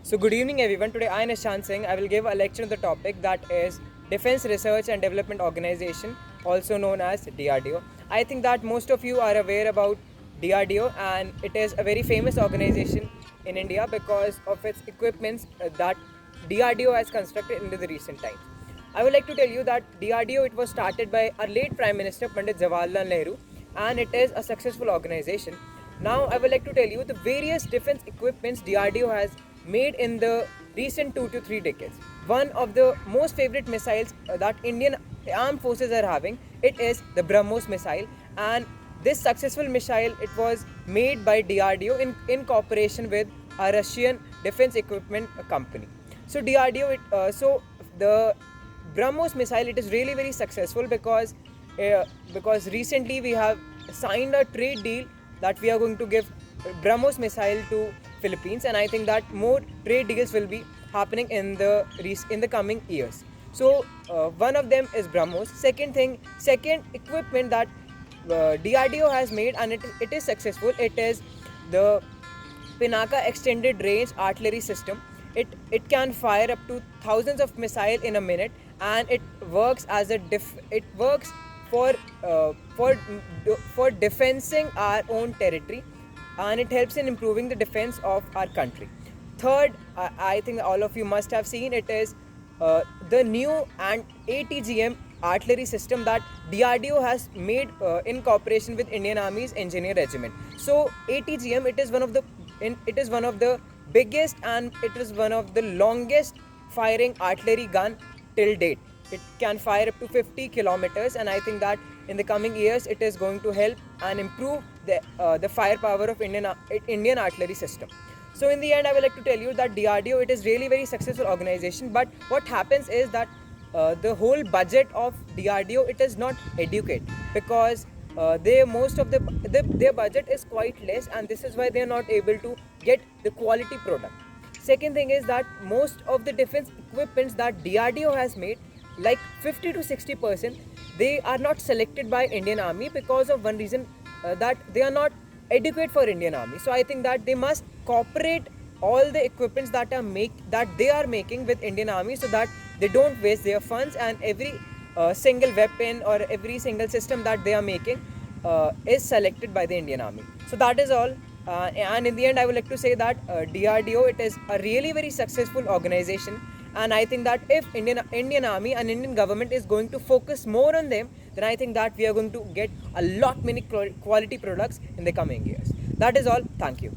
So good evening everyone. Today I, Nishant Singh, I will give a lecture on the topic that is Defense Research and Development Organization, also known as DRDO. I think that most of you are aware about DRDO, and it is a very famous organization in India because of its equipments that DRDO has constructed in the recent times. I would like to tell you that DRDO, it was started by our late Prime Minister Pandit Jawaharlal Nehru, and it is a successful organization. Now I would like to tell you the various defense equipments DRDO has made in the recent 2 to 3 decades. One of the most favorite missiles that Indian armed forces are having, it is the BrahMos missile, and this successful missile, it was made by DRDO in cooperation with a Russian defense equipment company. So the BrahMos missile, it is really very successful because recently we have signed a trade deal that we are going to give BrahMos missile to Philippines, and I think that more trade deals will be happening in the coming years. So one of them is BrahMos. Second equipment that DRDO has made, and it is successful. It is the Pinaka extended range artillery system. It can fire up to thousands of missiles in a minute, and it works as it works for defending our own territory, and it helps in improving the defense of our country. Third, I think all of you must have seen, it is the new and ATGM artillery system that DRDO has made in cooperation with Indian Army's Engineer Regiment. So ATGM, it is one of the biggest, and it is one of the longest firing artillery gun till date. It can fire up to 50 kilometers, and I think that in the coming years it is going to help and improve the firepower of Indian artillery system. So in the end, I would like to tell you that DRDO, it is really very successful organization, but what happens is that the whole budget of DRDO, it is not adequate because their budget is quite less, and this is why they are not able to get the quality product. Second thing is that most of the defense equipments that DRDO has made, like 50 to 60%, they are not selected by Indian Army because of one reason, that they are not adequate for Indian Army. So I think that they must cooperate all the equipments that they are making with Indian Army, so that they don't waste their funds, and every single weapon or every single system that they are making is selected by the Indian Army. So that is all. And in the end, I would like to say that DRDO, it is a really very successful organization, and I think that if Indian Army and Indian government is going to focus more on them, then I think that we are going to get a lot many quality products in the coming years. That is all. Thank you.